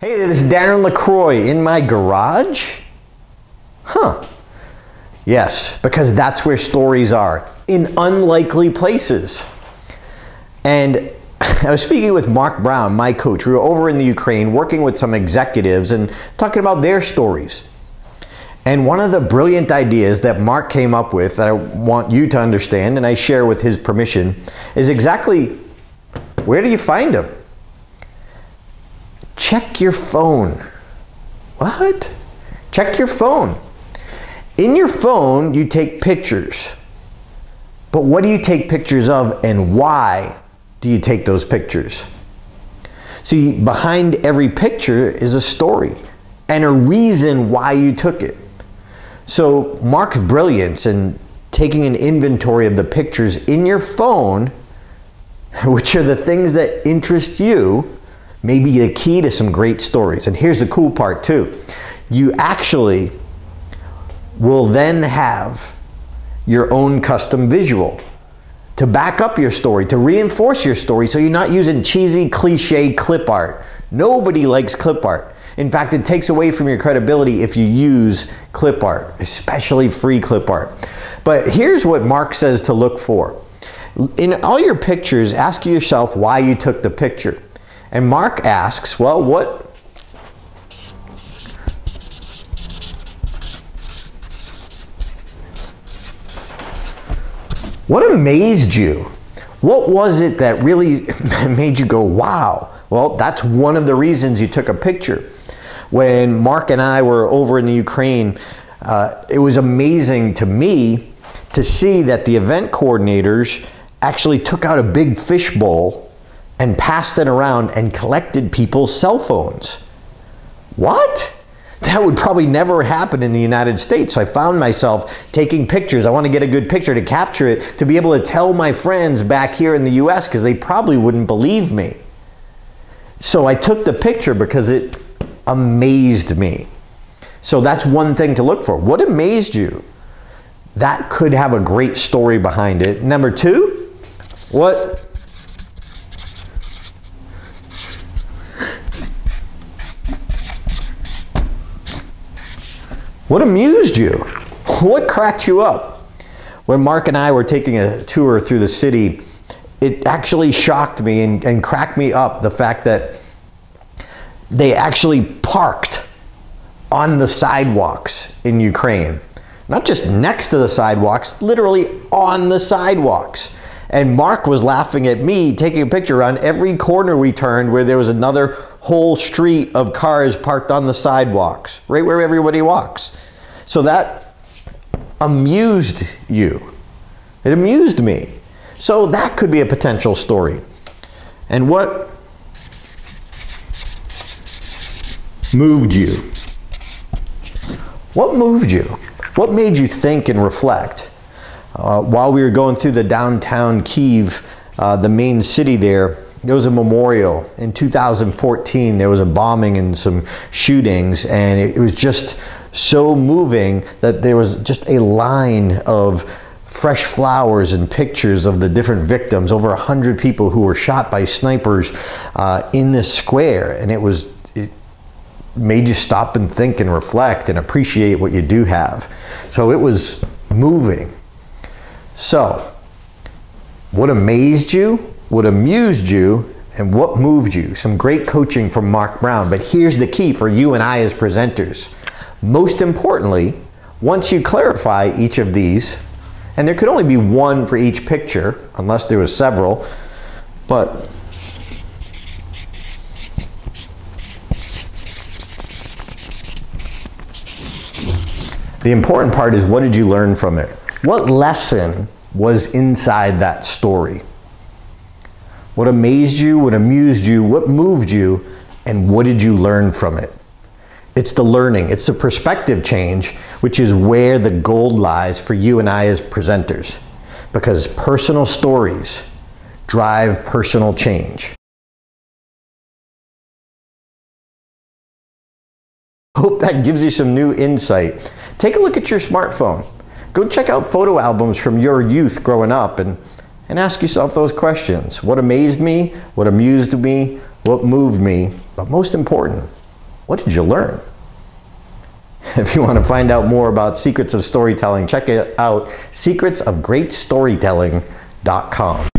Hey, this is Darren LaCroix in my garage? Huh. Yes, because that's where stories are, in unlikely places. And I was speaking with Mark Brown, my coach. We were over in the Ukraine working with some executives and talking about their stories. And one of the brilliant ideas that Mark came up with that I want you to understand, and I share with his permission, is exactly where do you find them? Check your phone. What? Check your phone. In your phone, you take pictures. But what do you take pictures of and why do you take those pictures? See, behind every picture is a story and a reason why you took it. So Mark's brilliance in taking an inventory of the pictures in your phone, which are the things that interest you, may be the key to some great stories. And here's the cool part too. You actually will then have your own custom visual to back up your story, to reinforce your story, so you're not using cheesy, cliche clip art. Nobody likes clip art. In fact, it takes away from your credibility if you use clip art, especially free clip art. But here's what Mark says to look for. In all your pictures, ask yourself why you took the picture. And Mark asks, well, what amazed you? What was it that really made you go, wow? Well, that's one of the reasons you took a picture. When Mark and I were over in the Ukraine, it was amazing to me to see that the event coordinators actually took out a big fishbowl and passed it around and collected people's cell phones. What? That would probably never happen in the United States. So I found myself taking pictures. I want to get a good picture to capture it, to be able to tell my friends back here in the US, because they probably wouldn't believe me. So I took the picture because it amazed me. So that's one thing to look for. What amazed you? That could have a great story behind it. Number two, What amused you? What cracked you up? When Mark and I were taking a tour through the city, it actually shocked me and cracked me up, the fact that they actually parked on the sidewalks in Ukraine. Not just next to the sidewalks, literally on the sidewalks. And Mark was laughing at me taking a picture on every corner we turned where there was another whole street of cars parked on the sidewalks, right where everybody walks. So that amused you. It amused me. So that could be a potential story. And what moved you? What moved you? What made you think and reflect? While we were going through the downtown Kyiv, the main city there was a memorial. In 2014, there was a bombing and some shootings, and it was just so moving that there was just a line of fresh flowers and pictures of the different victims, over 100 people who were shot by snipers in this square. And it made you stop and think and reflect and appreciate what you do have. So it was moving. So, what amazed you, what amused you, and what moved you? Some great coaching from Mark Brown, but here's the key for you and I as presenters. Most importantly, once you clarify each of these, and there could only be one for each picture, unless there was several, but the important part is, what did you learn from it? What lesson was inside that story? What amazed you, what amused you, what moved you, and what did you learn from it? It's the learning, it's the perspective change, which is where the gold lies for you and I as presenters. Because personal stories drive personal change. Hope that gives you some new insight. Take a look at your smartphone. Go check out photo albums from your youth growing up and ask yourself those questions. What amazed me? What amused me? What moved me? But most important, What did you learn? If you want to find out more about secrets of storytelling, check it out, secretsofgreatstorytelling.com.